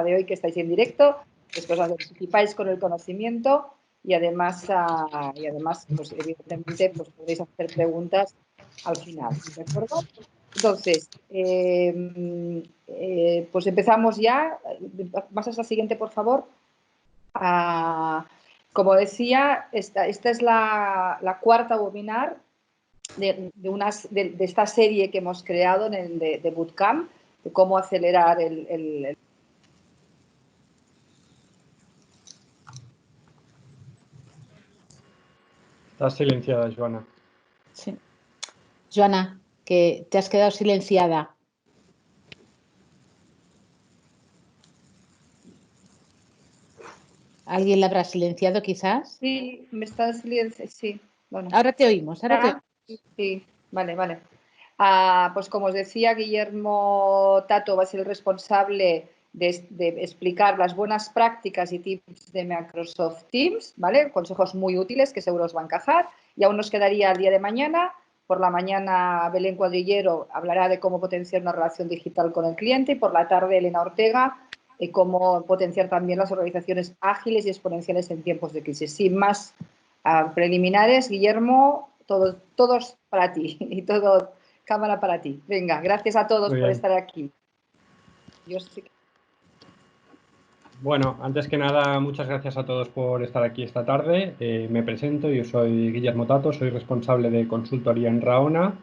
de hoy que estáis en directo, después os participáis con el conocimiento y además pues, evidentemente, pues podéis hacer preguntas al final, ¿de acuerdo? Entonces, pues empezamos ya. Pasas a la siguiente, por favor. Como decía, esta es la cuarta webinar de esta serie que hemos creado en el de Bootcamp, de cómo acelerar el. Estás silenciada, Joana. Sí. Joana, que te has quedado silenciada. ¿Alguien la habrá silenciado quizás? Sí, me está silenciando, sí. Bueno. Ahora te oímos, ahora te oímos. Sí, vale. Pues como os decía, Guillermo Tato va a ser el responsable de explicar las buenas prácticas y tips de Microsoft Teams, ¿vale? Consejos muy útiles que seguro os van a encajar. Y aún nos quedaría el día de mañana. Por la mañana, Belén Cuadrillero hablará de cómo potenciar una relación digital con el cliente y por la tarde, Elena Ortega, cómo potenciar también las organizaciones ágiles y exponenciales en tiempos de crisis. Sin más preliminares, Guillermo, todos para ti y todo cámara para ti. Venga, gracias a todos por estar aquí. Bueno, antes que nada, muchas gracias a todos por estar aquí esta tarde. Me presento, yo soy Guillermo Tato, soy responsable de consultoría en Raona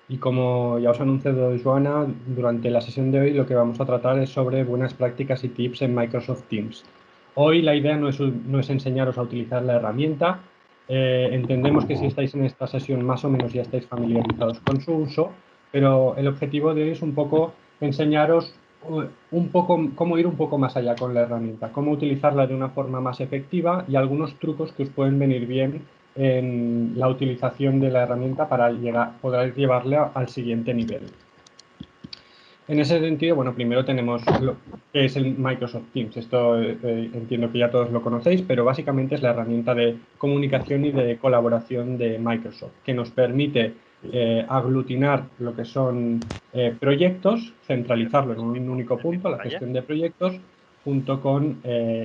y como ya os ha anunciado Joana, durante la sesión de hoy lo que vamos a tratar es sobre buenas prácticas y tips en Microsoft Teams. Hoy la idea no es enseñaros a utilizar la herramienta. Entendemos que si estáis en esta sesión más o menos ya estáis familiarizados con su uso, pero el objetivo de hoy es un poco enseñaros cómo ir un poco más allá con la herramienta, cómo utilizarla de una forma más efectiva y algunos trucos que os pueden venir bien en la utilización de la herramienta para poder llevarla al siguiente nivel. En ese sentido, bueno, primero tenemos lo que es el Microsoft Teams. Esto entiendo que ya todos lo conocéis, pero básicamente es la herramienta de comunicación y de colaboración de Microsoft, que nos permite aglutinar lo que son proyectos, centralizarlo en un único punto, la gestión de proyectos, junto con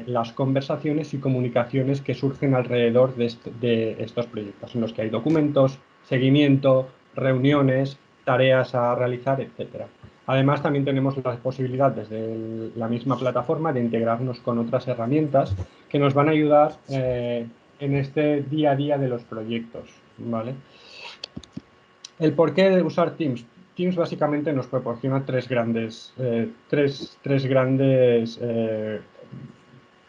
las conversaciones y comunicaciones que surgen alrededor de estos proyectos, en los que hay documentos, seguimiento, reuniones, tareas a realizar, etcétera. Además, también tenemos la posibilidad desde la misma plataforma de integrarnos con otras herramientas que nos van a ayudar en este día a día de los proyectos, ¿vale? El porqué de usar Teams. Teams básicamente nos proporciona tres grandes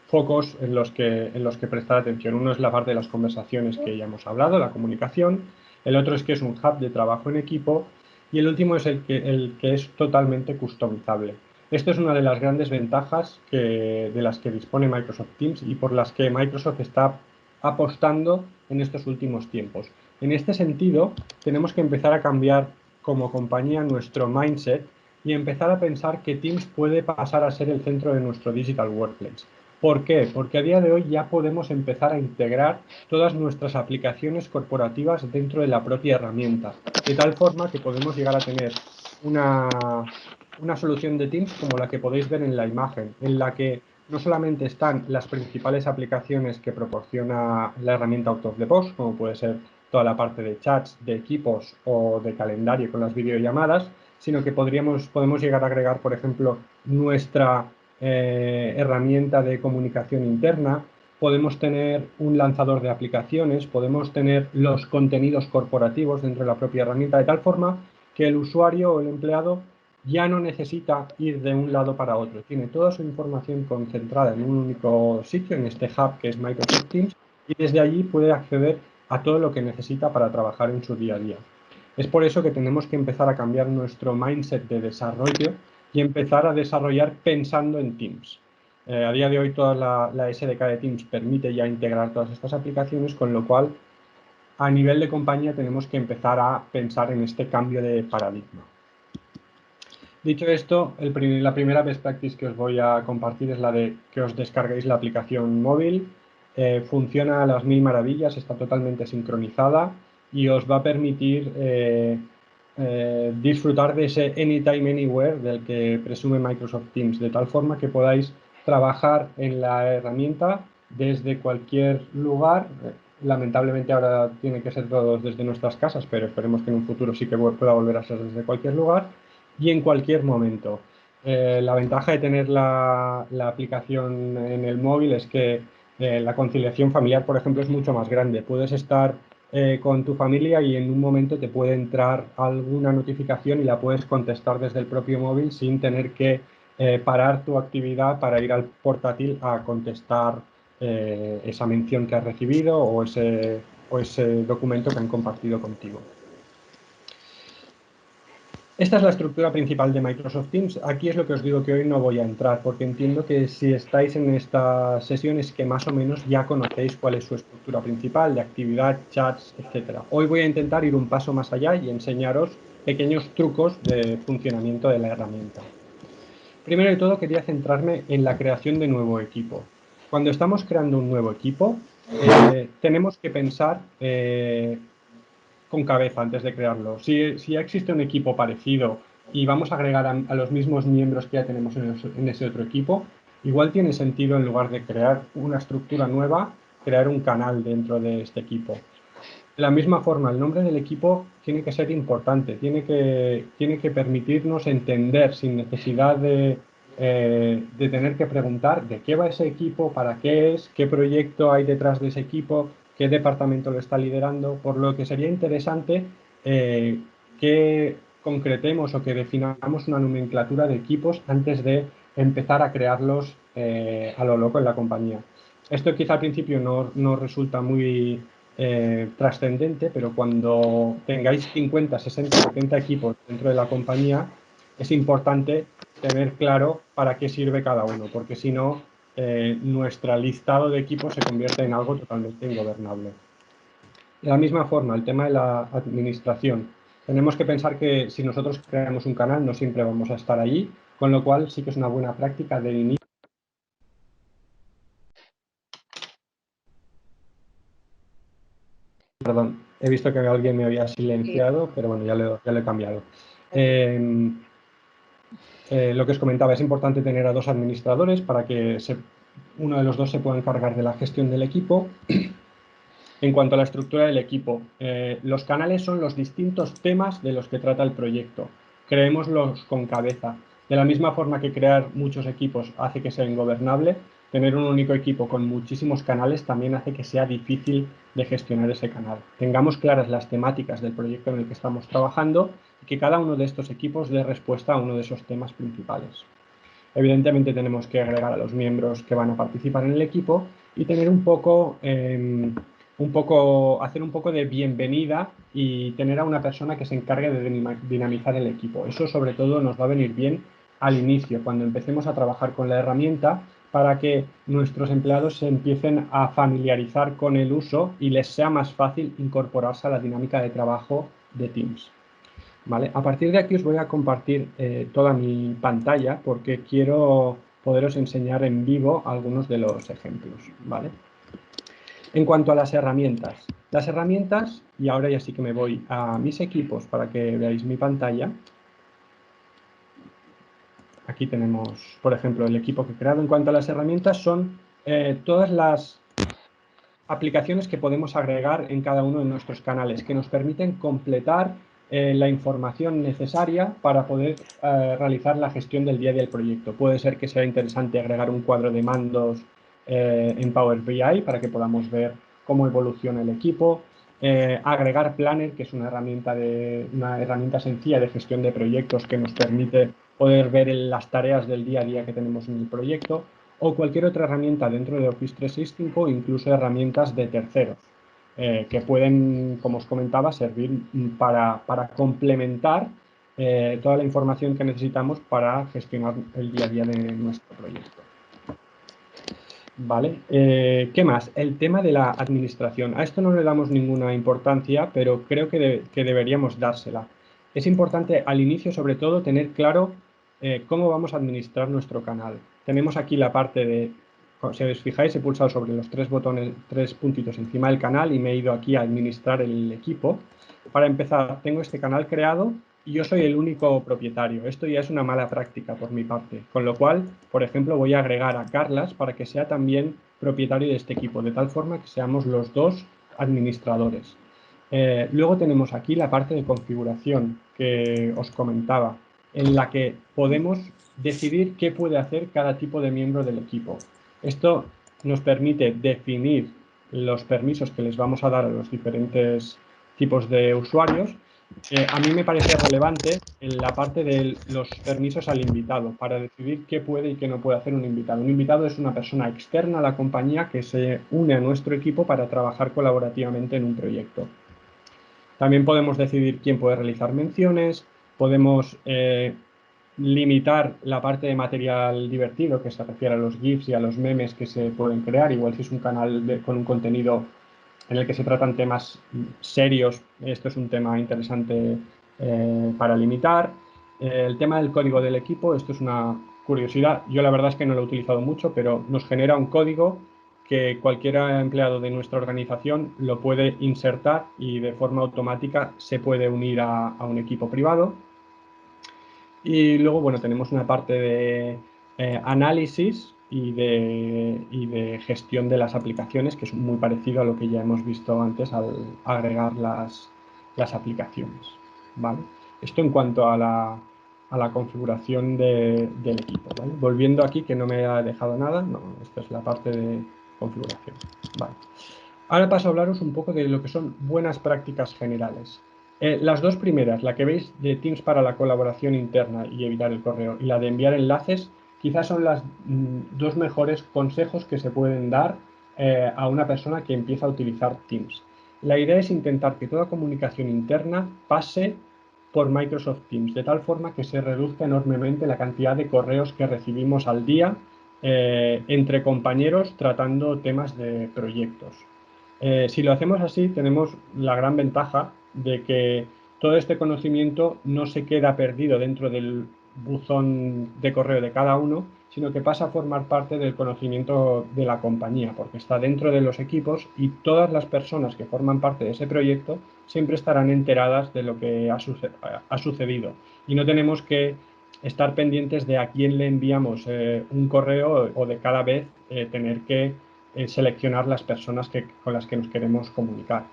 focos en los que prestar atención. Uno es la parte de las conversaciones que ya hemos hablado, la comunicación. El otro es que es un hub de trabajo en equipo. Y el último es el que es totalmente customizable. Esto es una de las grandes ventajas de las que dispone Microsoft Teams y por las que Microsoft está apostando en estos últimos tiempos. En este sentido, tenemos que empezar a cambiar como compañía nuestro mindset y empezar a pensar que Teams puede pasar a ser el centro de nuestro Digital Workplace. ¿Por qué? Porque a día de hoy ya podemos empezar a integrar todas nuestras aplicaciones corporativas dentro de la propia herramienta, de tal forma que podemos llegar a tener una solución de Teams como la que podéis ver en la imagen, en la que no solamente están las principales aplicaciones que proporciona la herramienta Out of the Box, como puede ser toda la parte de chats, de equipos o de calendario con las videollamadas, sino que podemos llegar a agregar, por ejemplo, nuestra herramienta de comunicación interna, podemos tener un lanzador de aplicaciones, podemos tener los contenidos corporativos dentro de la propia herramienta, de tal forma que el usuario o el empleado ya no necesita ir de un lado para otro. Tiene toda su información concentrada en un único sitio, en este hub que es Microsoft Teams, y desde allí puede acceder a todo lo que necesita para trabajar en su día a día. Es por eso que tenemos que empezar a cambiar nuestro mindset de desarrollo y empezar a desarrollar pensando en Teams. A día de hoy toda la SDK de Teams permite ya integrar todas estas aplicaciones, con lo cual a nivel de compañía tenemos que empezar a pensar en este cambio de paradigma. Dicho esto, la primera best practice que os voy a compartir es la de que os descarguéis la aplicación móvil. Funciona a las mil maravillas, está totalmente sincronizada y os va a permitir disfrutar de ese Anytime Anywhere del que presume Microsoft Teams, de tal forma que podáis trabajar en la herramienta desde cualquier lugar. Lamentablemente ahora tiene que ser todo desde nuestras casas, pero esperemos que en un futuro sí que pueda volver a ser desde cualquier lugar y en cualquier momento. La ventaja de tener la aplicación en el móvil es que la conciliación familiar, por ejemplo, es mucho más grande. Puedes estar con tu familia y en un momento te puede entrar alguna notificación y la puedes contestar desde el propio móvil sin tener que parar tu actividad para ir al portátil a contestar esa mención que has recibido o ese documento que han compartido contigo. Esta es la estructura principal de Microsoft Teams. Aquí es lo que os digo que hoy no voy a entrar, porque entiendo que si estáis en estas sesiones que más o menos ya conocéis cuál es su estructura principal de actividad, chats, etc. Hoy voy a intentar ir un paso más allá y enseñaros pequeños trucos de funcionamiento de la herramienta. Primero de todo, quería centrarme en la creación de nuevo equipo. Cuando estamos creando un nuevo equipo, tenemos que pensar con cabeza antes de crearlo. Si ya existe un equipo parecido y vamos a agregar a los mismos miembros que ya tenemos en ese otro equipo, igual tiene sentido, en lugar de crear una estructura nueva, crear un canal dentro de este equipo. De la misma forma, el nombre del equipo tiene que ser importante, tiene que permitirnos entender sin necesidad de tener que preguntar de qué va ese equipo, para qué es, qué proyecto hay detrás de ese equipo, qué departamento lo está liderando, por lo que sería interesante que concretemos o que definamos una nomenclatura de equipos antes de empezar a crearlos a lo loco en la compañía. Esto quizá al principio no resulta muy trascendente, pero cuando tengáis 50, 60, 70 equipos dentro de la compañía, es importante tener claro para qué sirve cada uno, porque si no, nuestro listado de equipos se convierte en algo totalmente ingobernable. De la misma forma, el tema de la administración. Tenemos que pensar que si nosotros creamos un canal, no siempre vamos a estar allí, con lo cual sí que es una buena práctica de inicio. Perdón, he visto que alguien me había silenciado, pero bueno, ya lo he cambiado. Lo que os comentaba, es importante tener a dos administradores para que uno de los dos se pueda encargar de la gestión del equipo. En cuanto a la estructura del equipo, los canales son los distintos temas de los que trata el proyecto. Creémoslos con cabeza. De la misma forma que crear muchos equipos hace que sea ingobernable, tener un único equipo con muchísimos canales también hace que sea difícil de gestionar ese canal. Tengamos claras las temáticas del proyecto en el que estamos trabajando y que cada uno de estos equipos dé respuesta a uno de esos temas principales. Evidentemente tenemos que agregar a los miembros que van a participar en el equipo y tener hacer un poco de bienvenida y tener a una persona que se encargue de dinamizar el equipo. Eso sobre todo nos va a venir bien al inicio, cuando empecemos a trabajar con la herramienta, para que nuestros empleados se empiecen a familiarizar con el uso y les sea más fácil incorporarse a la dinámica de trabajo de Teams. ¿Vale? A partir de aquí os voy a compartir toda mi pantalla porque quiero poderos enseñar en vivo algunos de los ejemplos, ¿vale? En cuanto a las herramientas, y ahora ya sí que me voy a mis equipos para que veáis mi pantalla. Aquí tenemos, por ejemplo, el equipo que he creado. En cuanto a las herramientas, son todas las aplicaciones que podemos agregar en cada uno de nuestros canales, que nos permiten completar la información necesaria para poder realizar la gestión del día a día del proyecto. Puede ser que sea interesante agregar un cuadro de mandos en Power BI para que podamos ver cómo evoluciona el equipo, agregar Planner, que es una herramienta sencilla de gestión de proyectos que nos permite poder ver las tareas del día a día que tenemos en el proyecto, o cualquier otra herramienta dentro de Office 365, incluso herramientas de terceros, que pueden, como os comentaba, servir para complementar toda la información que necesitamos para gestionar el día a día de nuestro proyecto. Vale, ¿qué más? El tema de la administración. A esto no le damos ninguna importancia, pero creo que deberíamos dársela. Es importante al inicio, sobre todo, tener claro cómo vamos a administrar nuestro canal. Tenemos aquí la parte de, si os fijáis, he pulsado sobre los tres puntitos encima del canal y me he ido aquí a administrar el equipo. Para empezar, tengo este canal creado y yo soy el único propietario. Esto ya es una mala práctica por mi parte. Con lo cual, por ejemplo, voy a agregar a Carlas para que sea también propietario de este equipo, de tal forma que seamos los dos administradores. Luego tenemos aquí la parte de configuración que os comentaba, en la que podemos decidir qué puede hacer cada tipo de miembro del equipo. Esto nos permite definir los permisos que les vamos a dar a los diferentes tipos de usuarios. A mí me parece relevante en la parte de los permisos al invitado, para decidir qué puede y qué no puede hacer un invitado. Un invitado es una persona externa a la compañía que se une a nuestro equipo para trabajar colaborativamente en un proyecto. También podemos decidir quién puede realizar menciones, podemos limitar la parte de material divertido que se refiere a los GIFs y a los memes que se pueden crear, igual si es un canal con un contenido en el que se tratan temas serios, esto es un tema interesante para limitar. El tema del código del equipo, esto es una curiosidad, yo la verdad es que no lo he utilizado mucho, pero nos genera un código que cualquier empleado de nuestra organización lo puede insertar y de forma automática se puede unir a un equipo privado. Y luego, bueno, tenemos una parte de análisis y de gestión de las aplicaciones, que es muy parecido a lo que ya hemos visto antes al agregar las aplicaciones, ¿vale? Esto en cuanto a la configuración del equipo, ¿vale? Volviendo aquí, que no me ha dejado nada, no, esta es la parte de configuración, ¿vale? Ahora paso a hablaros un poco de lo que son buenas prácticas generales. Las dos primeras, la que veis de Teams para la colaboración interna y evitar el correo, y la de enviar enlaces, quizás son los dos mejores consejos que se pueden dar a una persona que empieza a utilizar Teams. La idea es intentar que toda comunicación interna pase por Microsoft Teams, de tal forma que se reduzca enormemente la cantidad de correos que recibimos al día entre compañeros tratando temas de proyectos. Si lo hacemos así, tenemos la gran ventaja de que todo este conocimiento no se queda perdido dentro del buzón de correo de cada uno, sino que pasa a formar parte del conocimiento de la compañía, porque está dentro de los equipos y todas las personas que forman parte de ese proyecto siempre estarán enteradas de lo que ha sucedido. Y no tenemos que estar pendientes de a quién le enviamos un correo o de cada vez tener que seleccionar las personas con las que nos queremos comunicar.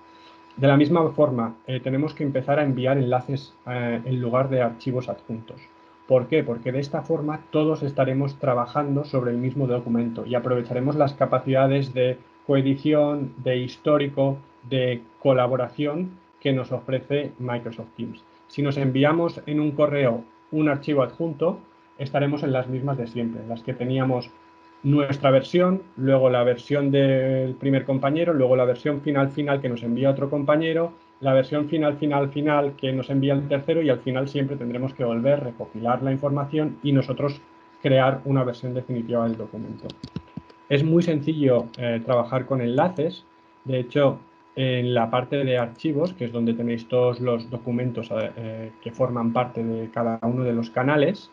De la misma forma, tenemos que empezar a enviar enlaces en lugar de archivos adjuntos. ¿Por qué? Porque de esta forma todos estaremos trabajando sobre el mismo documento y aprovecharemos las capacidades de coedición, de histórico, de colaboración que nos ofrece Microsoft Teams. Si nos enviamos en un correo un archivo adjunto, estaremos en las mismas de siempre, en las que teníamos nuestra versión, luego la versión del primer compañero, luego la versión final que nos envía otro compañero, la versión final que nos envía el tercero y al final siempre tendremos que volver, recopilar la información y nosotros crear una versión definitiva del documento. Es muy sencillo trabajar con enlaces, de hecho en la parte de archivos, que es donde tenéis todos los documentos que forman parte de cada uno de los canales,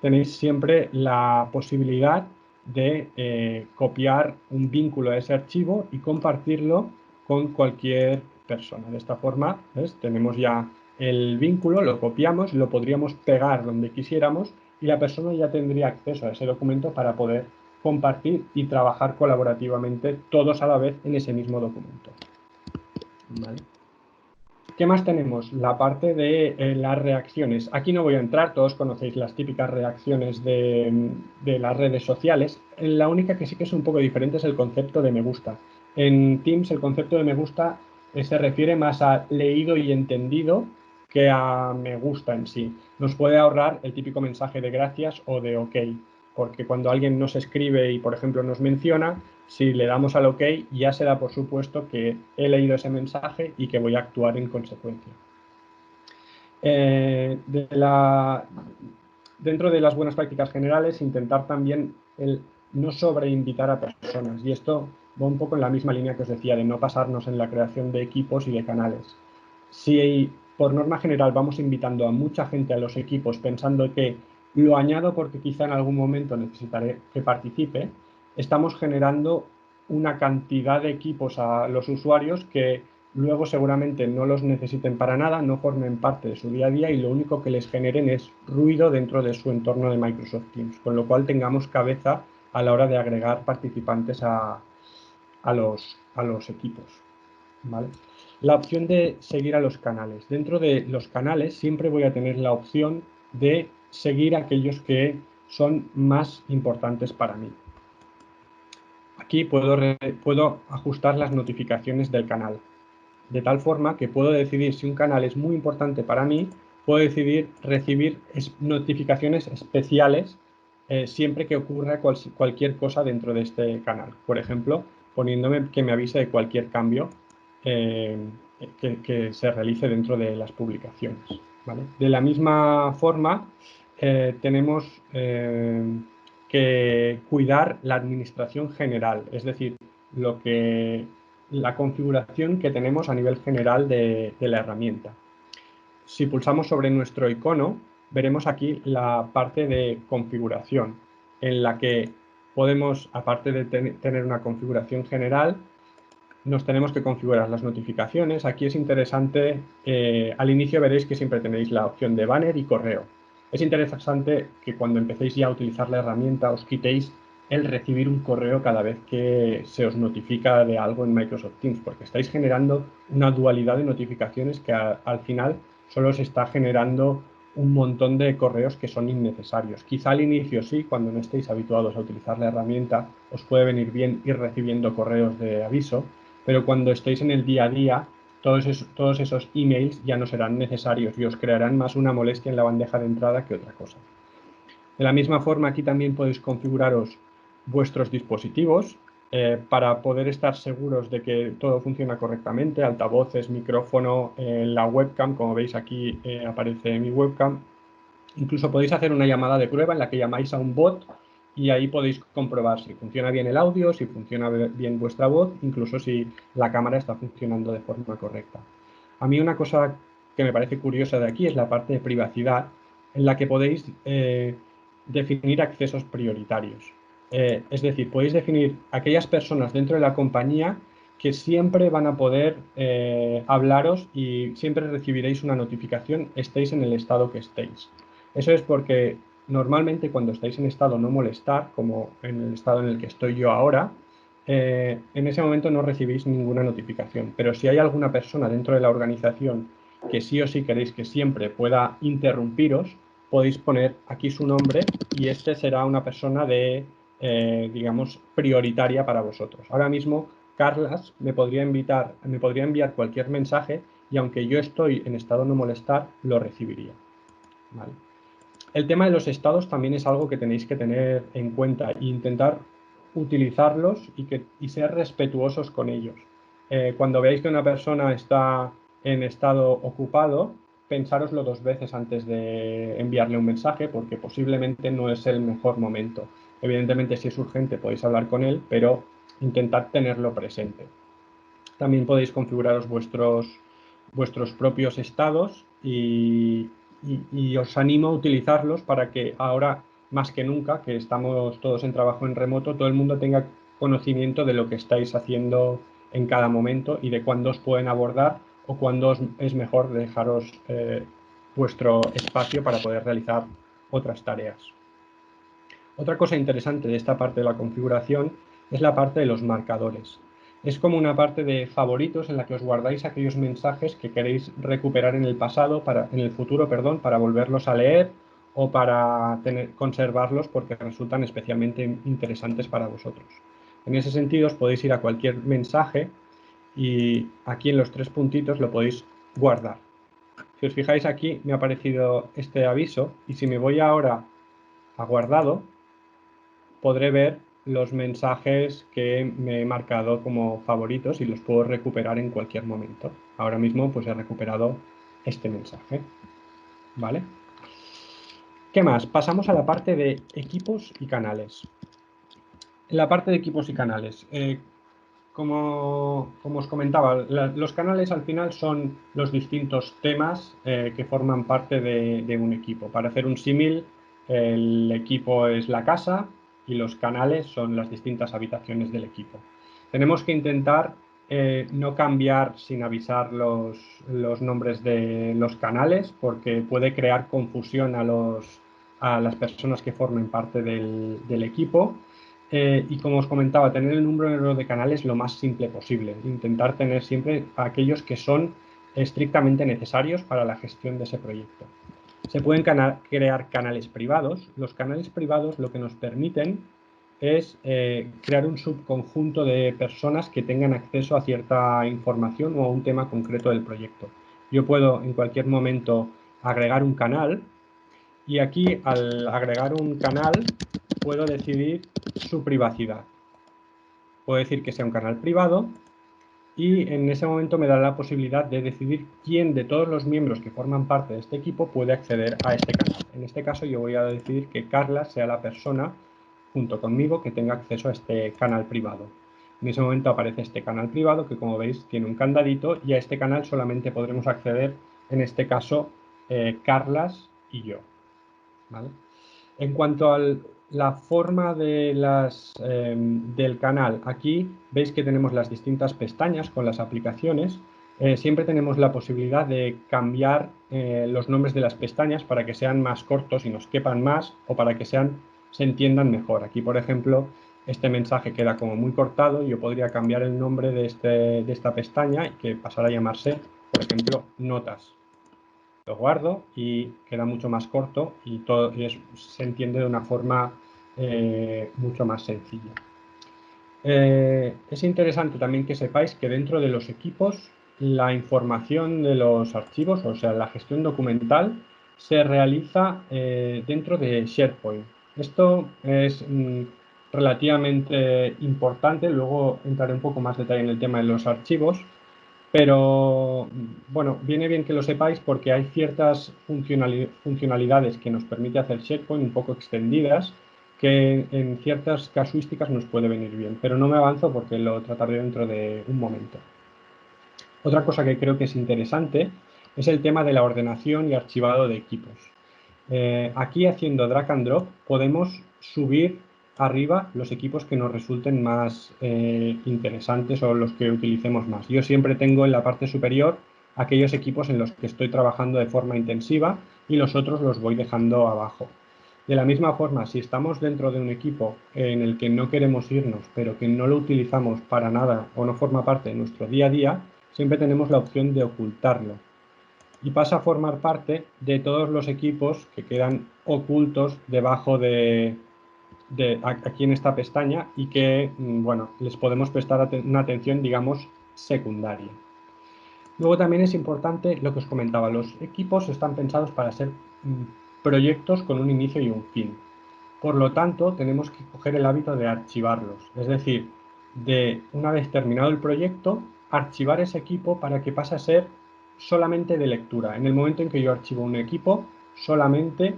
tenéis siempre la posibilidad de copiar un vínculo a ese archivo y compartirlo con cualquier persona. De esta forma, ¿ves? Tenemos ya el vínculo, lo copiamos, lo podríamos pegar donde quisiéramos y la persona ya tendría acceso a ese documento para poder compartir y trabajar colaborativamente todos a la vez en ese mismo documento. ¿Vale? ¿Qué más tenemos? La parte de las reacciones. Aquí no voy a entrar, todos conocéis las típicas reacciones de las redes sociales. La única que sí que es un poco diferente es el concepto de me gusta. En Teams el concepto de me gusta se refiere más a leído y entendido que a me gusta en sí. Nos puede ahorrar el típico mensaje de gracias o de ok, porque cuando alguien nos escribe y, por ejemplo, nos menciona, si le damos al OK, ya se da por supuesto que he leído ese mensaje y que voy a actuar en consecuencia. Dentro de las buenas prácticas generales, intentar también el no sobreinvitar a personas. Y esto va un poco en la misma línea que os decía, de no pasarnos en la creación de equipos y de canales. Si por norma general vamos invitando a mucha gente a los equipos pensando que lo añado porque quizá en algún momento necesitaré que participe, estamos generando una cantidad de equipos a los usuarios que luego seguramente no los necesiten para nada, no formen parte de su día a día y lo único que les generen es ruido dentro de su entorno de Microsoft Teams, con lo cual tengamos cabeza a la hora de agregar participantes a los equipos, ¿vale? La opción de seguir a los canales. Dentro de los canales siempre voy a tener la opción de seguir a aquellos que son más importantes para mí. Aquí puedo ajustar las notificaciones del canal, de tal forma que puedo decidir si un canal es muy importante para mí, puedo decidir recibir notificaciones especiales siempre que ocurra cualquier cosa dentro de este canal. Por ejemplo, poniéndome que me avise de cualquier cambio eh, que se realice dentro de las publicaciones, ¿vale? De la misma forma, tenemos que cuidar la administración general, es decir, la configuración que tenemos a nivel general de la herramienta. Si pulsamos sobre nuestro icono, veremos aquí la parte de configuración, en la que podemos, aparte de tener una configuración general, nos tenemos que configurar las notificaciones. Aquí es interesante, al inicio veréis que siempre tenéis la opción de banner y correo. Es interesante que cuando empecéis ya a utilizar la herramienta os quitéis el recibir un correo cada vez que se os notifica de algo en Microsoft Teams, porque estáis generando una dualidad de notificaciones que al final solo os está generando un montón de correos que son innecesarios. Quizá al inicio sí, cuando no estéis habituados a utilizar la herramienta, os puede venir bien ir recibiendo correos de aviso, pero cuando estéis en el día a día, todos esos emails ya no serán necesarios y os crearán más una molestia en la bandeja de entrada que otra cosa. De la misma forma, aquí también podéis configuraros vuestros dispositivos para poder estar seguros de que todo funciona correctamente, altavoces, micrófono, la webcam, como veis aquí aparece mi webcam. Incluso podéis hacer una llamada de prueba en la que llamáis a un bot y ahí podéis comprobar si funciona bien el audio, si funciona bien vuestra voz, incluso si la cámara está funcionando de forma correcta. A mí una cosa que me parece curiosa de aquí es la parte de privacidad, en la que podéis definir accesos prioritarios. Es decir, podéis definir aquellas personas dentro de la compañía que siempre van a poder hablaros y siempre recibiréis una notificación, estéis en el estado que estéis. Eso es porque normalmente cuando estáis en estado no molestar, como en el estado en el que estoy yo ahora, en ese momento no recibís ninguna notificación. Pero si hay alguna persona dentro de la organización que sí o sí queréis que siempre pueda interrumpiros, podéis poner aquí su nombre y este será una persona digamos, prioritaria para vosotros. Ahora mismo, Carlas me podría enviar cualquier mensaje y aunque yo estoy en estado no molestar, lo recibiría. ¿Vale? El tema de los estados también es algo que tenéis que tener en cuenta e intentar utilizarlos y ser respetuosos con ellos. Cuando veáis que una persona está en estado ocupado, pensároslo 2 veces antes de enviarle un mensaje porque posiblemente no es el mejor momento. Evidentemente, si es urgente podéis hablar con él, pero intentad tenerlo presente. También podéis configuraros vuestros propios estados y os animo a utilizarlos para que ahora, más que nunca, que estamos todos en trabajo en remoto, todo el mundo tenga conocimiento de lo que estáis haciendo en cada momento y de cuándo os pueden abordar o cuándo es mejor dejaros vuestro espacio para poder realizar otras tareas. Otra cosa interesante de esta parte de la configuración es la parte de los marcadores. Es como una parte de favoritos en la que os guardáis aquellos mensajes que queréis recuperar en el futuro, para volverlos a leer o para conservarlos porque resultan especialmente interesantes para vosotros. En ese sentido, os podéis ir a cualquier mensaje y aquí en los 3 puntitos lo podéis guardar. Si os fijáis aquí me ha aparecido este aviso y si me voy ahora a guardado, podré ver los mensajes que me he marcado como favoritos y los puedo recuperar en cualquier momento. Ahora mismo pues he recuperado este mensaje. ¿Vale? ¿Qué más? Pasamos a la parte de equipos y canales. En la parte de equipos y canales, como os comentaba, los canales al final son los distintos temas que forman parte de un equipo. Para hacer un símil, el equipo es la casa y los canales son las distintas habitaciones del equipo. Tenemos que intentar no cambiar sin avisar los nombres de los canales, porque puede crear confusión a las personas que formen parte del equipo. Y como os comentaba, tener el número de canales lo más simple posible. Intentar tener siempre aquellos que son estrictamente necesarios para la gestión de ese proyecto. Se pueden crear canales privados. Los canales privados lo que nos permiten es crear un subconjunto de personas que tengan acceso a cierta información o a un tema concreto del proyecto. Yo puedo en cualquier momento agregar un canal y aquí al agregar un canal puedo decidir su privacidad. Puedo decir que sea un canal privado y en ese momento me dará la posibilidad de decidir quién de todos los miembros que forman parte de este equipo puede acceder a este canal. En este caso yo voy a decidir que Carla sea la persona junto conmigo que tenga acceso a este canal privado. En ese momento aparece este canal privado que, como veis, tiene un candadito y a este canal solamente podremos acceder, en este caso, Carlas y yo. ¿Vale? En cuanto a la forma de del canal, aquí veis que tenemos las distintas pestañas con las aplicaciones. Siempre tenemos la posibilidad de cambiar los nombres de las pestañas para que sean más cortos y nos quepan más o para que se entiendan mejor. Aquí, por ejemplo, este mensaje queda como muy cortado. Yo podría cambiar el nombre de esta pestaña y que pasara a llamarse, por ejemplo, notas. Lo guardo y queda mucho más corto y se entiende de una forma mucho más sencilla. Es interesante también que sepáis que dentro de los equipos la información de los archivos, o sea, la gestión documental, se realiza dentro de SharePoint. Esto es relativamente importante, luego entraré un poco más detalle en el tema de los archivos, pero bueno, viene bien que lo sepáis porque hay ciertas funcionalidades que nos permite hacer SharePoint un poco extendidas que en ciertas casuísticas nos puede venir bien, pero no me avanzo porque lo trataré dentro de un momento. Otra cosa que creo que es interesante es el tema de la ordenación y archivado de equipos. Aquí haciendo drag and drop podemos subir arriba los equipos que nos resulten más interesantes o los que utilicemos más. Yo siempre tengo en la parte superior aquellos equipos en los que estoy trabajando de forma intensiva y los otros los voy dejando abajo. De la misma forma, si estamos dentro de un equipo en el que no queremos irnos, pero que no lo utilizamos para nada o no forma parte de nuestro día a día, siempre tenemos la opción de ocultarlo. Y pasa a formar parte de todos los equipos que quedan ocultos debajo aquí en esta pestaña y que, bueno, les podemos prestar una atención, digamos, secundaria. Luego también es importante lo que os comentaba, los equipos están pensados para ser proyectos con un inicio y un fin. Por lo tanto, tenemos que coger el hábito de archivarlos, es decir, de una vez terminado el proyecto, archivar ese equipo para que pase a ser solamente de lectura. En el momento en que yo archivo un equipo, solamente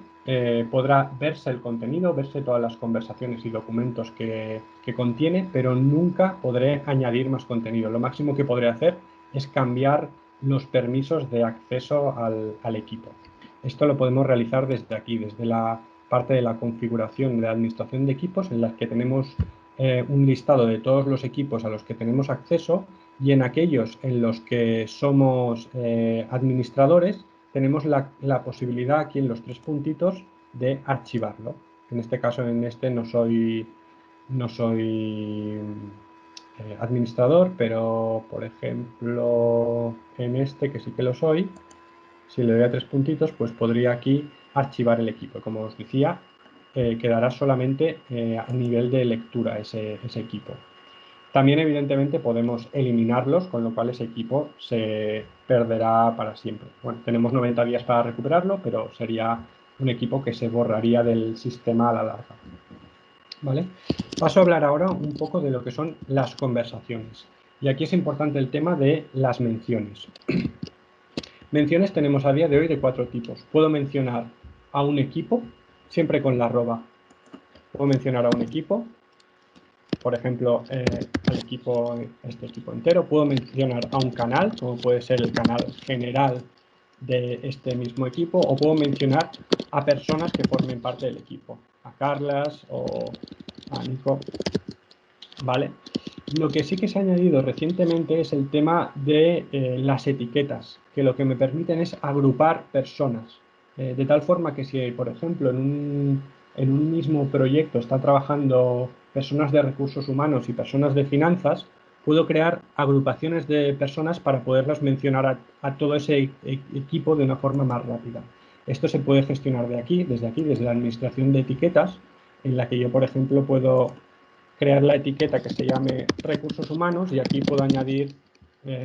podrá verse el contenido, verse todas las conversaciones y documentos que contiene, pero nunca podré añadir más contenido. Lo máximo que podré hacer es cambiar los permisos de acceso al equipo. Esto lo podemos realizar desde aquí, desde la parte de la configuración de administración de equipos, en las que tenemos un listado de todos los equipos a los que tenemos acceso, y en aquellos en los que somos administradores tenemos la posibilidad aquí en los 3 puntitos de archivarlo. En este caso, en este no soy administrador, pero por ejemplo en este que sí que lo soy, si le doy a 3 puntitos, pues podría aquí archivar el equipo. Como os decía, quedará solamente a nivel de lectura ese equipo. También, evidentemente, podemos eliminarlos, con lo cual ese equipo se perderá para siempre. Bueno, tenemos 90 días para recuperarlo, pero sería un equipo que se borraría del sistema a la larga. ¿Vale? Paso a hablar ahora un poco de lo que son las conversaciones. Y aquí es importante el tema de las menciones. Menciones tenemos a día de hoy de 4 tipos. Puedo mencionar a un equipo, siempre con la arroba. Puedo mencionar a un equipo, por ejemplo, este equipo entero. Puedo mencionar a un canal, como puede ser el canal general de este mismo equipo, o puedo mencionar a personas que formen parte del equipo, a Carlas o a Nico, ¿vale? Lo que sí que se ha añadido recientemente es el tema de las etiquetas, que lo que me permiten es agrupar personas. De tal forma que si, por ejemplo, en un mismo proyecto está trabajando personas de recursos humanos y personas de finanzas, puedo crear agrupaciones de personas para poderlas mencionar a todo ese equipo de una forma más rápida. Esto se puede gestionar desde aquí, desde la administración de etiquetas, en la que yo, por ejemplo, puedo crear la etiqueta que se llame recursos humanos y aquí puedo añadir,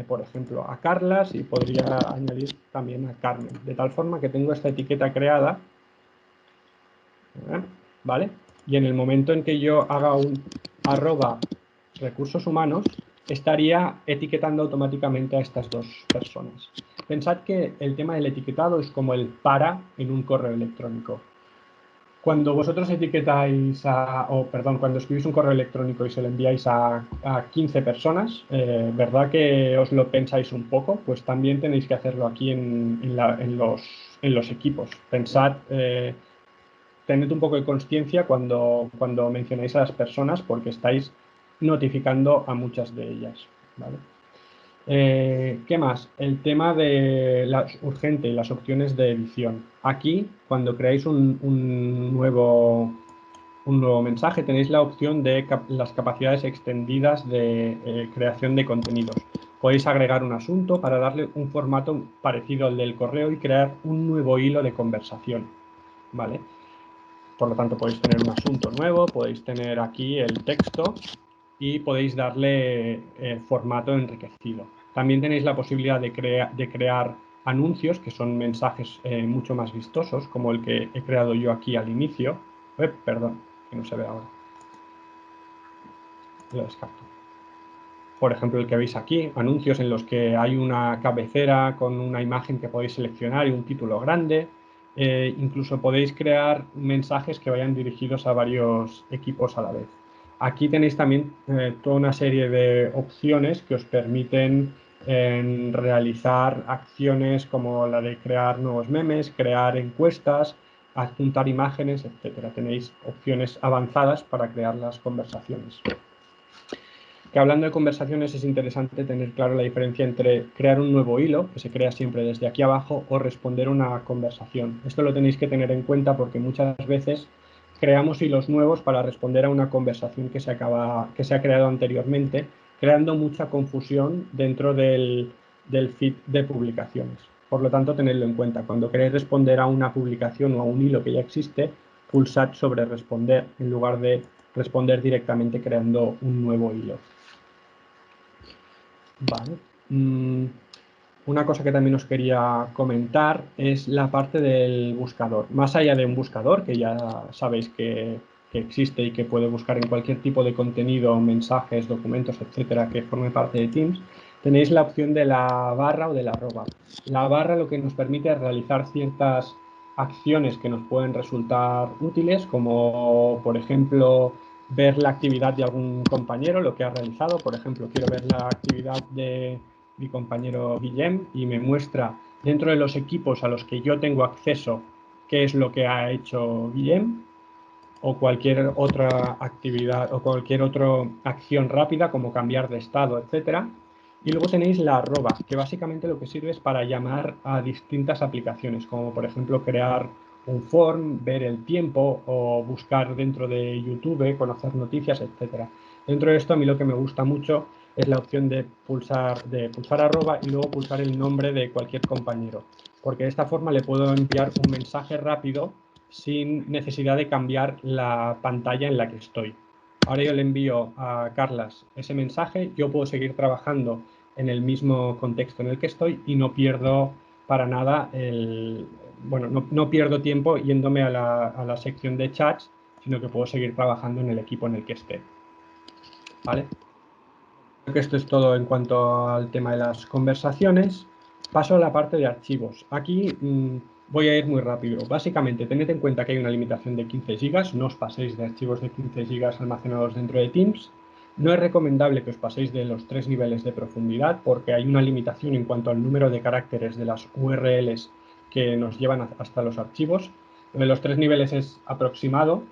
por ejemplo, a Carlas y podría añadir también a Carmen. De tal forma que tengo esta etiqueta creada, ¿vale? Y en el momento en que yo haga un @recursos humanos, estaría etiquetando automáticamente a estas dos personas. Pensad que el tema del etiquetado es como el para en un correo electrónico. Cuando vosotros etiquetáis cuando escribís un correo electrónico y se lo enviáis a 15 personas, ¿verdad que os lo pensáis un poco? Pues también tenéis que hacerlo aquí en los equipos. Pensad, tened un poco de consciencia cuando mencionáis a las personas porque estáis notificando a muchas de ellas, ¿vale? ¿Qué más? El tema de las urgente y las opciones de edición. Aquí, cuando creáis un nuevo mensaje, tenéis la opción de las capacidades extendidas de creación de contenidos. Podéis agregar un asunto para darle un formato parecido al del correo y crear un nuevo hilo de conversación, ¿vale? Por lo tanto, podéis tener un asunto nuevo, podéis tener aquí el texto y podéis darle formato enriquecido. También tenéis la posibilidad de crear anuncios, que son mensajes mucho más vistosos, como el que he creado yo aquí al inicio. Perdón, que no se ve ahora. Lo descarto. Por ejemplo, el que veis aquí, anuncios en los que hay una cabecera con una imagen que podéis seleccionar y un título grande. Incluso podéis crear mensajes que vayan dirigidos a varios equipos a la vez. Aquí tenéis también toda una serie de opciones que os permiten realizar acciones como la de crear nuevos memes, crear encuestas, adjuntar imágenes, etc. Tenéis opciones avanzadas para crear las conversaciones. Que hablando de conversaciones es interesante tener claro la diferencia entre crear un nuevo hilo, que se crea siempre desde aquí abajo, o responder una conversación. Esto lo tenéis que tener en cuenta porque muchas veces creamos hilos nuevos para responder a una conversación que se ha creado anteriormente, creando mucha confusión dentro del feed de publicaciones. Por lo tanto, tenedlo en cuenta. Cuando queréis responder a una publicación o a un hilo que ya existe, pulsad sobre responder en lugar de responder directamente creando un nuevo hilo. Vale. Una cosa que también os quería comentar es la parte del buscador. Más allá de un buscador, que ya sabéis que existe y que puede buscar en cualquier tipo de contenido, mensajes, documentos, etcétera, que forme parte de Teams, tenéis la opción de la barra o de la arroba. La barra lo que nos permite es realizar ciertas acciones que nos pueden resultar útiles, como por ejemplo ver la actividad de algún compañero, lo que ha realizado. Por ejemplo, quiero ver la actividad de mi compañero Guillem y me muestra dentro de los equipos a los que yo tengo acceso qué es lo que ha hecho Guillem o cualquier otra actividad o cualquier otra acción rápida como cambiar de estado, etcétera. Y luego tenéis la arroba, que básicamente lo que sirve es para llamar a distintas aplicaciones, como por ejemplo crear un form, ver el tiempo o buscar dentro de YouTube, conocer noticias, etcétera. Dentro de esto a mí lo que me gusta mucho es la opción de pulsar arroba y luego pulsar el nombre de cualquier compañero, porque de esta forma le puedo enviar un mensaje rápido sin necesidad de cambiar la pantalla en la que estoy. Ahora yo le envío a Carlas ese mensaje, yo puedo seguir trabajando en el mismo contexto en el que estoy y no pierdo para nada no pierdo tiempo yéndome a la sección de chats, sino que puedo seguir trabajando en el equipo en el que esté. ¿Vale? Creo que esto es todo en cuanto al tema de las conversaciones. Paso a la parte de archivos. Aquí voy a ir muy rápido. Básicamente, tened en cuenta que hay una limitación de 15 GB. No os paséis de archivos de 15 GB almacenados dentro de Teams. No es recomendable que os paséis de los 3 niveles de profundidad porque hay una limitación en cuanto al número de caracteres de las URLs que nos llevan hasta los archivos. Lo de los 3 niveles es aproximado.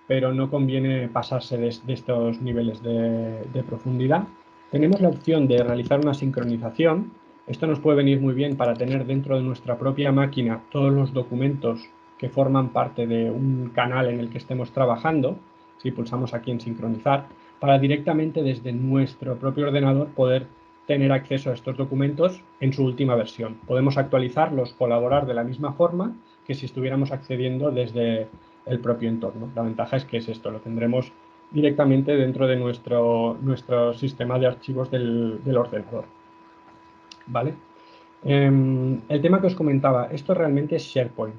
pero no conviene pasarse de estos niveles de profundidad. Tenemos la opción de realizar una sincronización. Esto nos puede venir muy bien para tener dentro de nuestra propia máquina todos los documentos que forman parte de un canal en el que estemos trabajando, si pulsamos aquí en sincronizar, para directamente desde nuestro propio ordenador poder tener acceso a estos documentos en su última versión. Podemos actualizarlos, colaborar de la misma forma que si estuviéramos accediendo desde el propio entorno. La ventaja es que es esto, lo tendremos directamente dentro de nuestro sistema de archivos del ordenador. ¿Vale? El tema que os comentaba, esto realmente es SharePoint.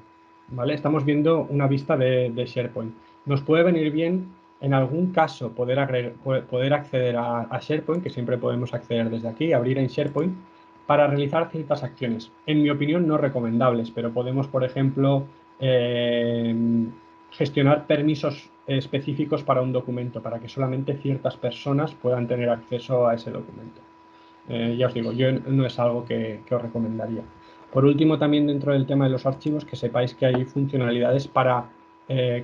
¿Vale? Estamos viendo una vista de SharePoint. Nos puede venir bien, en algún caso, poder acceder a SharePoint, que siempre podemos acceder desde aquí, abrir en SharePoint, para realizar ciertas acciones. En mi opinión, no recomendables, pero podemos, por ejemplo, gestionar permisos específicos para un documento, para que solamente ciertas personas puedan tener acceso a ese documento. Ya os digo, yo no es algo que os recomendaría. Por último, también dentro del tema de los archivos, que sepáis que hay funcionalidades para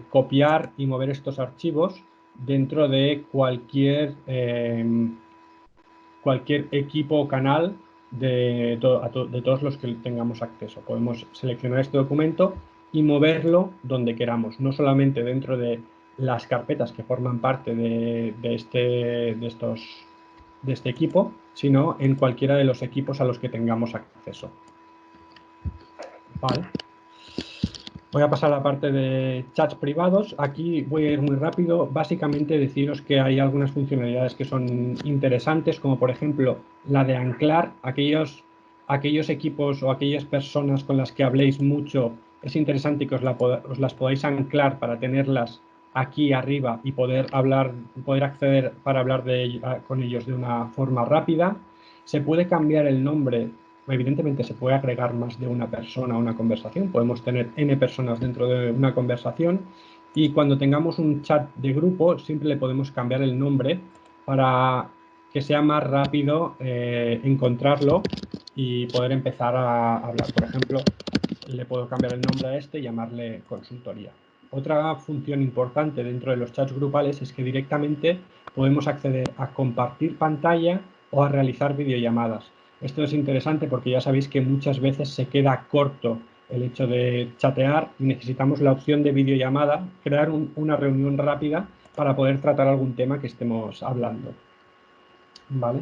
copiar y mover estos archivos dentro de cualquier equipo o canal de todos los que tengamos acceso. Podemos seleccionar este documento y moverlo donde queramos, no solamente dentro de las carpetas que forman parte de este equipo, sino en cualquiera de los equipos a los que tengamos acceso. Vale. Voy a pasar a la parte de chats privados. Aquí voy a ir muy rápido. Básicamente deciros que hay algunas funcionalidades que son interesantes, como por ejemplo la de anclar aquellos equipos o aquellas personas con las que habléis mucho. Es interesante que os las podáis anclar para tenerlas aquí arriba y poder acceder para hablar con ellos de una forma rápida. Se puede cambiar el nombre. Evidentemente se puede agregar más de una persona a una conversación, podemos tener n personas dentro de una conversación y cuando tengamos un chat de grupo siempre le podemos cambiar el nombre para que sea más rápido encontrarlo y poder empezar a hablar. Por ejemplo, le puedo cambiar el nombre a este y llamarle consultoría. Otra función importante dentro de los chats grupales es que directamente podemos acceder a compartir pantalla o a realizar videollamadas. Esto es interesante porque ya sabéis que muchas veces se queda corto el hecho de chatear y necesitamos la opción de videollamada, crear una reunión rápida para poder tratar algún tema que estemos hablando. ¿Vale?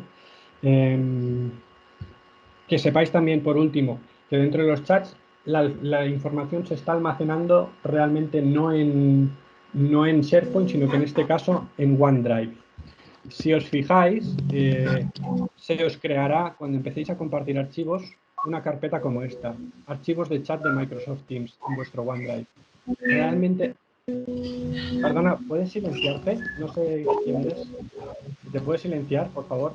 Que sepáis también, por último, que dentro de los chats la información se está almacenando realmente no en SharePoint, sino que en este caso en OneDrive. Si os fijáis, se os creará, cuando empecéis a compartir archivos, una carpeta como esta, archivos de chat de Microsoft Teams en vuestro OneDrive. Realmente, perdona, ¿puedes silenciarte? No sé quién eres. ¿Te puedes silenciar, por favor?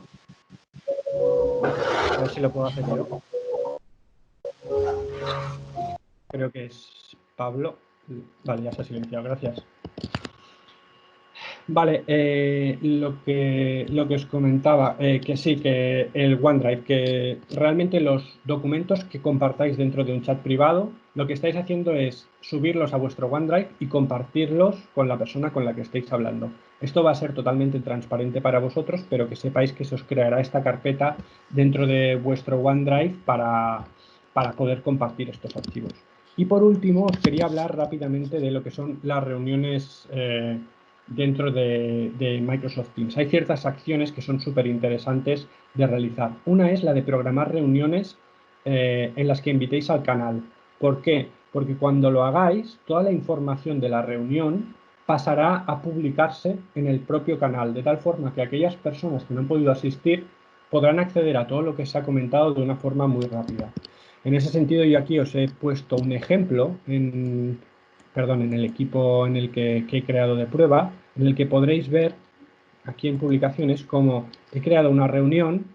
A ver si lo puedo hacer yo. Creo que es Pablo. Vale, ya se ha silenciado, gracias. Vale, lo que os comentaba, que sí, que el OneDrive, que realmente los documentos que compartáis dentro de un chat privado, lo que estáis haciendo es subirlos a vuestro OneDrive y compartirlos con la persona con la que estáis hablando. Esto va a ser totalmente transparente para vosotros, pero que sepáis que se os creará esta carpeta dentro de vuestro OneDrive para poder compartir estos archivos. Y por último, os quería hablar rápidamente de lo que son las reuniones dentro de Microsoft Teams. Hay ciertas acciones que son súper interesantes de realizar. Una es la de programar reuniones en las que invitéis al canal. ¿Por qué? Porque cuando lo hagáis, toda la información de la reunión pasará a publicarse en el propio canal, de tal forma que aquellas personas que no han podido asistir podrán acceder a todo lo que se ha comentado de una forma muy rápida. En ese sentido, yo aquí os he puesto un ejemplo en el equipo en el que he creado de prueba, en el que podréis ver aquí en publicaciones cómo he creado una reunión,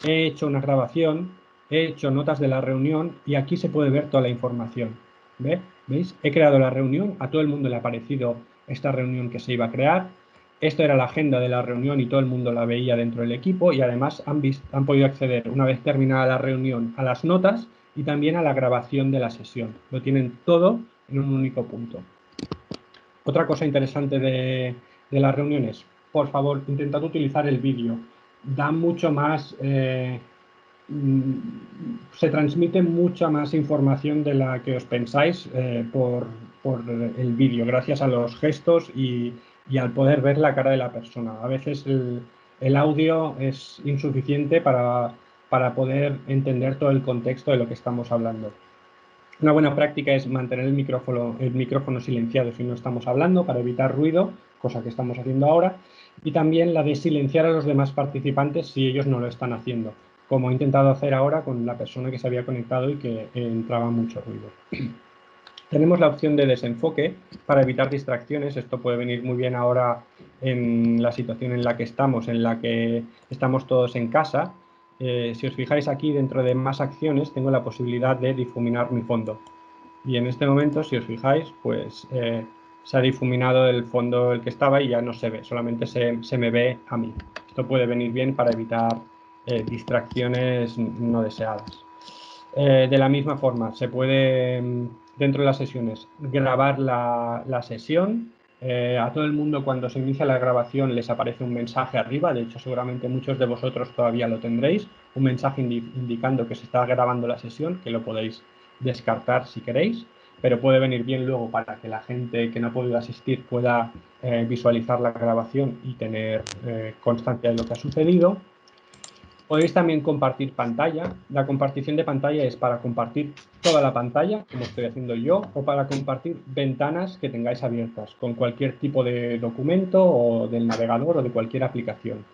he hecho una grabación, he hecho notas de la reunión y aquí se puede ver toda la información. ¿Veis? He creado la reunión, a todo el mundo le ha aparecido esta reunión que se iba a crear. Esto era la agenda de la reunión y todo el mundo la veía dentro del equipo y además han podido acceder, una vez terminada la reunión, a las notas y también a la grabación de la sesión. Lo tienen todo en un único punto. Otra cosa interesante de las reuniones, por favor, intentad utilizar el vídeo. Da mucho más, se transmite mucha más información de la que os pensáis por el vídeo, gracias a los gestos y al poder ver la cara de la persona. A veces el audio es insuficiente para poder entender todo el contexto de lo que estamos hablando. Una buena práctica es mantener el micrófono silenciado si no estamos hablando para evitar ruido, cosa que estamos haciendo ahora, y también la de silenciar a los demás participantes si ellos no lo están haciendo, como he intentado hacer ahora con la persona que se había conectado y que entraba mucho ruido. Tenemos la opción de desenfoque para evitar distracciones. Esto puede venir muy bien ahora en la situación en la que estamos todos en casa. Si os fijáis aquí, dentro de más acciones, tengo la posibilidad de difuminar mi fondo. Y en este momento, si os fijáis, pues se ha difuminado el fondo el que estaba y ya no se ve, solamente se me ve a mí. Esto puede venir bien para evitar distracciones no deseadas. De la misma forma, se puede, dentro de las sesiones, grabar la sesión. A todo el mundo, cuando se inicia la grabación, les aparece un mensaje arriba. De hecho, seguramente muchos de vosotros todavía lo tendréis. Un mensaje indicando que se está grabando la sesión, que lo podéis descartar si queréis. Pero puede venir bien luego para que la gente que no ha podido asistir pueda visualizar la grabación y tener constancia de lo que ha sucedido. Podéis también compartir pantalla. La compartición de pantalla es para compartir toda la pantalla, como estoy haciendo yo, o para compartir ventanas que tengáis abiertas con cualquier tipo de documento o del navegador o de cualquier aplicación.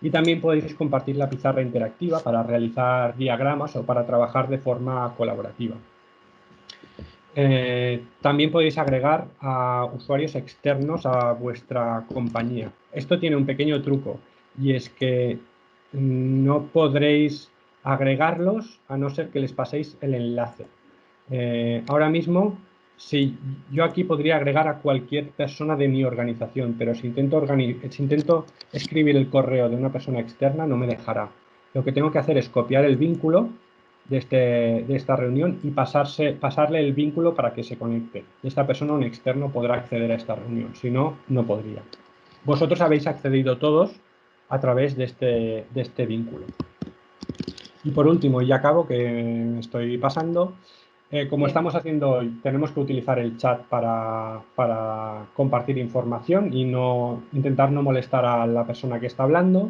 Y también podéis compartir la pizarra interactiva para realizar diagramas o para trabajar de forma colaborativa. También podéis agregar a usuarios externos a vuestra compañía. Esto tiene un pequeño truco y es que no podréis agregarlos a no ser que les paséis el enlace. Ahora mismo, si yo aquí podría agregar a cualquier persona de mi organización, pero si intento escribir el correo de una persona externa, no me dejará. Lo que tengo que hacer es copiar el vínculo de esta reunión y pasarle el vínculo para que se conecte. Esta persona, un externo, podrá acceder a esta reunión, si no, no podría. Vosotros habéis accedido todos a través de este vínculo. Y por último, y acabo, que me estoy pasando, como estamos haciendo hoy, tenemos que utilizar el chat para compartir información y intentar no molestar a la persona que está hablando,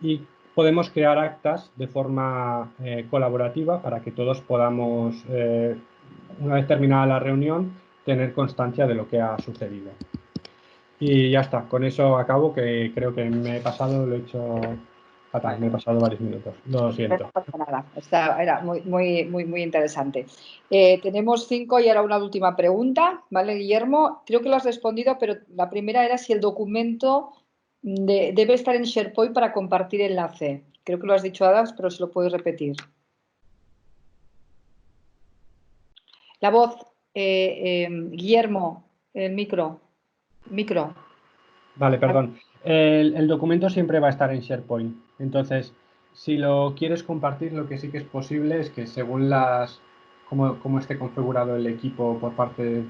y podemos crear actas de forma colaborativa para que todos podamos, una vez terminada la reunión, tener constancia de lo que ha sucedido. Y ya está, con eso acabo, que creo que me he pasado, lo he hecho fatal, me he pasado varios minutos, lo siento. No pasa nada, era muy interesante. Tenemos 5 y ahora una última pregunta, ¿vale, Guillermo? Creo que lo has respondido, pero la primera era si el documento debe estar en SharePoint para compartir enlace. Creo que lo has dicho, Adams, pero si lo puedes repetir. La voz, Guillermo, el micro. Vale, perdón. El documento siempre va a estar en SharePoint. Entonces, si lo quieres compartir, lo que sí que es posible es que según cómo esté configurado el equipo por parte de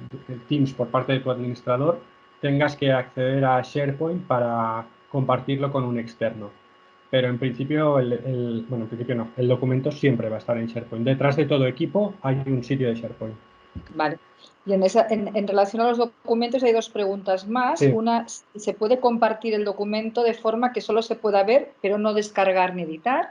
Teams, por parte de tu administrador, tengas que acceder a SharePoint para compartirlo con un externo. Pero en principio, bueno, en principio no, el documento siempre va a estar en SharePoint. Detrás de todo equipo hay un sitio de SharePoint. Vale. Y en relación a los documentos hay 2 preguntas más. Sí. Una, ¿se puede compartir el documento de forma que solo se pueda ver, pero no descargar ni editar?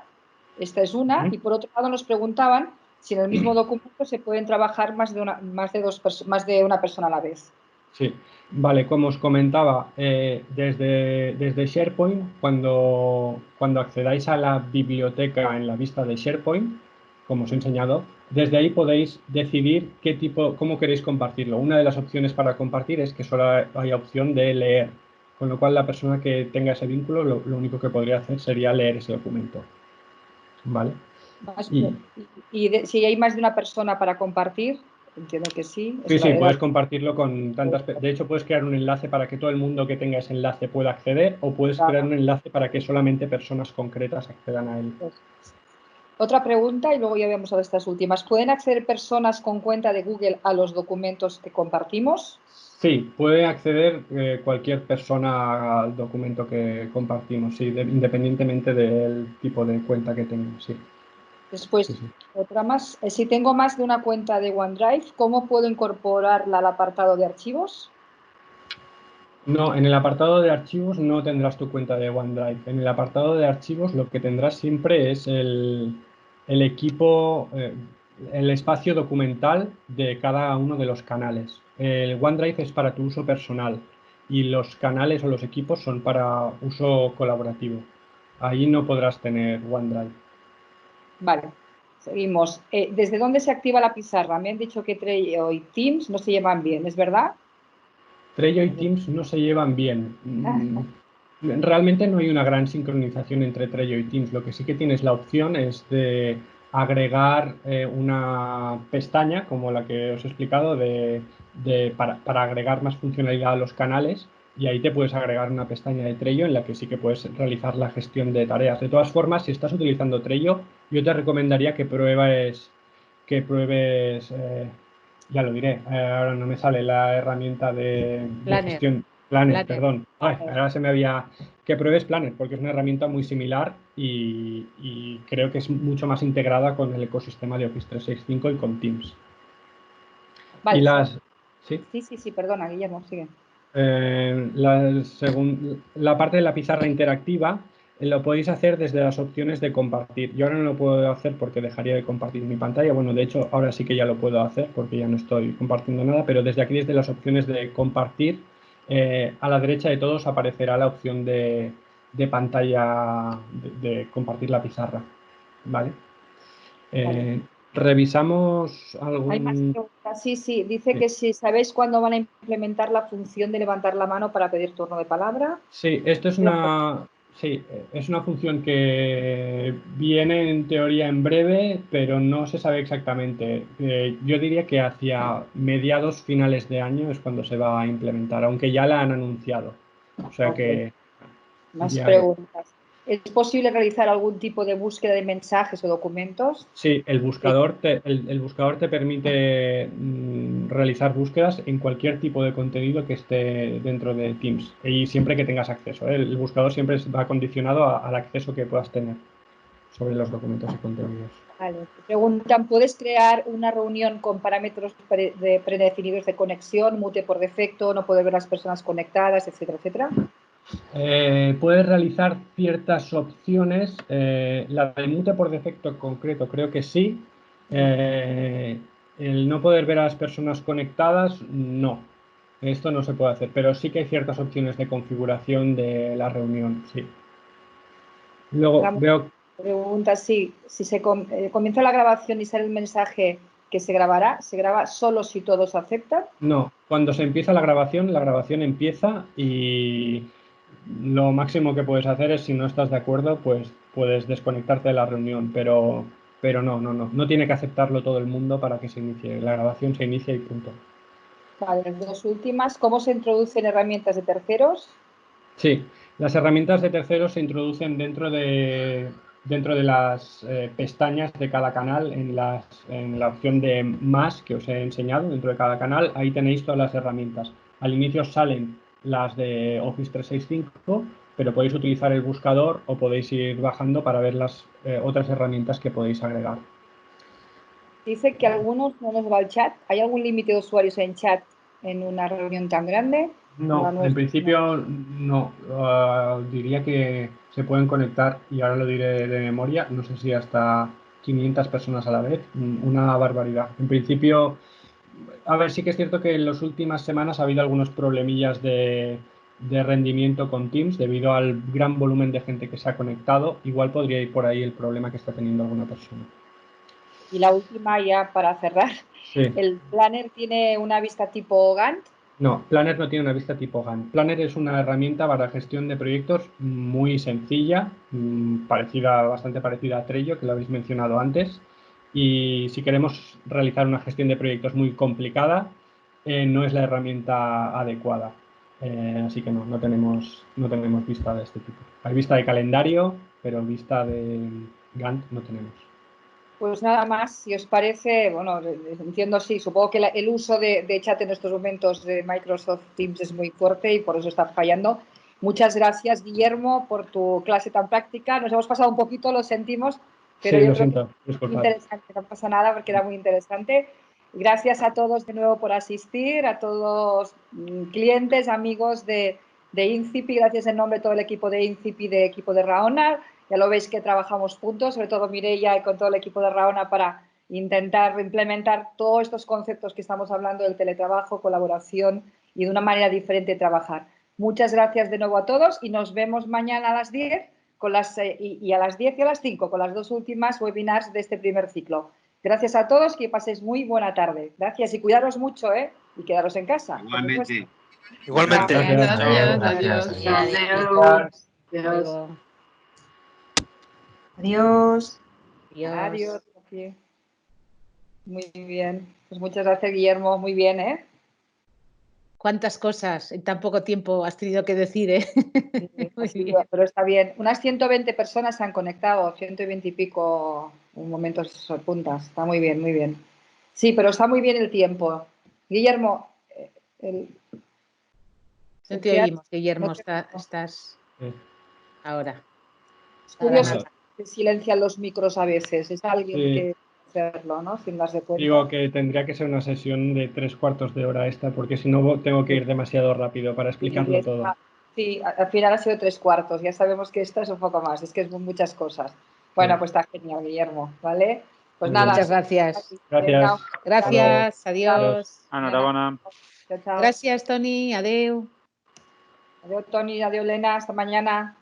Esta es una. Y por otro lado nos preguntaban si en el mismo documento se pueden trabajar más de una persona a la vez. Sí, vale, como os comentaba, desde SharePoint, cuando accedáis a la biblioteca en la vista de SharePoint, como os he enseñado, desde ahí podéis decidir cómo queréis compartirlo. Una de las opciones para compartir es que solo hay opción de leer, con lo cual la persona que tenga ese vínculo lo único que podría hacer sería leer ese documento. ¿Vale? Y si hay más de una persona para compartir, entiendo que sí. Sí, puedes compartirlo con tantas. De hecho, puedes crear un enlace para que todo el mundo que tenga ese enlace pueda acceder, o puedes crear un enlace para que solamente personas concretas accedan a él. Otra pregunta, y luego ya vamos a estas últimas. ¿Pueden acceder personas con cuenta de Google a los documentos que compartimos? Sí, puede acceder cualquier persona al documento que compartimos, sí, independientemente del tipo de cuenta que tenga, sí. Sí, Después, sí. otra más. Si tengo más de una cuenta de OneDrive, ¿cómo puedo incorporarla al apartado de archivos? No, en el apartado de archivos no tendrás tu cuenta de OneDrive. En el apartado de archivos lo que tendrás siempre es el equipo, el espacio documental de cada uno de los canales. El OneDrive es para tu uso personal y los canales o los equipos son para uso colaborativo. Ahí no podrás tener OneDrive. Vale, seguimos. ¿Desde dónde se activa la pizarra? Me han dicho que Trello y Teams no se llevan bien, ¿es verdad? Trello y Teams no se llevan bien. Realmente no hay una gran sincronización entre Trello y Teams. Lo que sí que tienes la opción es de agregar una pestaña, como la que os he explicado, para agregar más funcionalidad a los canales. Y ahí te puedes agregar una pestaña de Trello en la que sí que puedes realizar la gestión de tareas. De todas formas, si estás utilizando Trello, yo te recomendaría que pruebes, ya lo diré, ahora no me sale la herramienta de Planner, gestión, Planner, Planner. perdón. Ay, ahora se me había... Que pruebes Planner, porque es una herramienta muy similar y creo que es mucho más integrada con el ecosistema de Office 365 y con Teams. Y Vale, las... Sí. sí, sí, sí, perdona, Guillermo, sigue. La parte de la pizarra interactiva lo podéis hacer desde las opciones de compartir. Yo ahora no lo puedo hacer porque dejaría de compartir mi pantalla. Bueno, de hecho, ahora sí que ya lo puedo hacer porque ya no estoy compartiendo nada, pero desde aquí, desde las opciones de compartir, a la derecha de todos aparecerá la opción de pantalla de compartir la pizarra. ¿Vale? Vale. Eh, revisamos Hay más algún... preguntas. Sí, sí, dice que si sabéis cuándo van a implementar la función de levantar la mano para pedir turno de palabra. Sí, es una función que viene en teoría en breve, pero no se sabe exactamente. Yo diría que hacia mediados finales de año es cuando se va a implementar, aunque ya la han anunciado. O sea Ok, que más diría que preguntas. ¿Es posible realizar algún tipo de búsqueda de mensajes o documentos? sí, el Sí. buscador te permite realizar búsquedas en cualquier tipo de contenido que esté dentro de Teams y siempre que tengas acceso, ¿eh? El buscador siempre va condicionado al acceso que puedas tener sobre los documentos y contenidos. Vale. Te preguntan, ¿puedes crear una reunión con parámetros predefinidos de conexión, mute por defecto, no poder ver las personas conectadas, etcétera, etcétera? Puedes realizar ciertas opciones. La de mute por defecto en concreto creo que sí. Eh, el no poder ver a las personas conectadas, no. Esto no se puede hacer, pero sí que hay ciertas opciones de configuración de la reunión, sí. Luego Otra veo, pregunta, sí, si comienza la grabación y sale el mensaje que se grabará, ¿se graba solo si todos aceptan? no, cuando se empieza la grabación empieza y lo máximo que puedes hacer es, si no estás de acuerdo, pues puedes desconectarte de la reunión, pero no tiene que aceptarlo todo el mundo para que se inicie. La grabación se inicia y punto. Vale, las dos últimas, ¿cómo se introducen herramientas de terceros? Sí, las herramientas de terceros se introducen dentro de las pestañas de cada canal, en la opción de más que os he enseñado dentro de cada canal. Ahí tenéis todas las herramientas. Al inicio salen las de Office 365, pero podéis utilizar el buscador o podéis ir bajando para ver las otras herramientas que podéis agregar. Dice que algunos no nos va al chat. ¿Hay algún límite de usuarios en chat en una reunión tan grande como la No, en nuestra? No. principio no. Diría que se pueden conectar, y ahora lo diré de memoria, no sé si hasta 500 personas a la vez, una barbaridad. En principio, a ver, sí que es cierto que en las últimas semanas ha habido algunos problemillas de rendimiento con Teams debido al gran volumen de gente que se ha conectado. Igual podría ir por ahí el problema que está teniendo alguna persona. Y la última, ya para cerrar, Sí. ¿el planner tiene una vista tipo Gantt? No, Planner no tiene una vista tipo Gantt. Planner es una herramienta para gestión de proyectos muy sencilla, bastante parecida a Trello, que lo habéis mencionado antes. Y si queremos realizar una gestión de proyectos muy complicada, no es la herramienta adecuada. Así que no tenemos vista de este tipo. Hay vista de calendario, pero vista de Gantt no tenemos. Pues nada más, si os parece, bueno, entiendo, sí, supongo que el uso de chat en estos momentos de Microsoft Teams es muy fuerte y por eso está fallando. Muchas gracias, Guillermo, por tu clase tan práctica. Nos hemos pasado un poquito, lo sentimos, pero Sí, yo lo creo siento, que es disculpad. interesante, no pasa nada porque era muy interesante. Gracias a todos de nuevo por asistir, a todos clientes, amigos de INCIPI, gracias en nombre de todo el equipo de INCIPI y de equipo de Raona. Ya lo veis que trabajamos juntos, sobre todo Mireia y con todo el equipo de Raona para intentar implementar todos estos conceptos que estamos hablando del teletrabajo, colaboración y de una manera diferente de trabajar. Muchas gracias de nuevo a todos y nos vemos mañana a las 10 con y a las 10 y a las 5 con las dos últimas webinars de este primer ciclo. Gracias a todos, que paséis muy buena tarde. Gracias y cuidaros mucho, y quedaros en casa. Igualmente. Igualmente. Gracias. Adiós. Adiós. Adiós. Adiós. Adiós. Muy bien. Pues muchas gracias, Guillermo. Muy bien, ¿eh? Cuántas cosas en tan poco tiempo has tenido que decir, ¿eh? Sí, pero está bien. Unas 120 personas se han conectado, 120 y pico en momentos puntas. Está muy bien, muy bien. Sí, pero está muy bien el tiempo. Guillermo, no te oímos, Guillermo, no te- estás Sí. ahora. Es curioso Eso. que silencian los micros a veces. Es alguien Sí. que hacerlo, ¿no? Sin darse cuenta. Digo que tendría que ser una sesión de 3/4 de hora esta, porque si no tengo que ir demasiado rápido para explicarlo todo. Sí, al final ha sido 3/4. Ya sabemos que esto es un poco más. Es que es muchas cosas. Bueno, pues está genial, Guillermo, ¿vale? Pues Muy nada. Muchas gracias. Gracias. Gracias, Hasta luego. adiós. Enhorabuena. Chao, chao. Gracias, Toni, adeu. Adiós, Toni, adiós, Elena. Hasta mañana.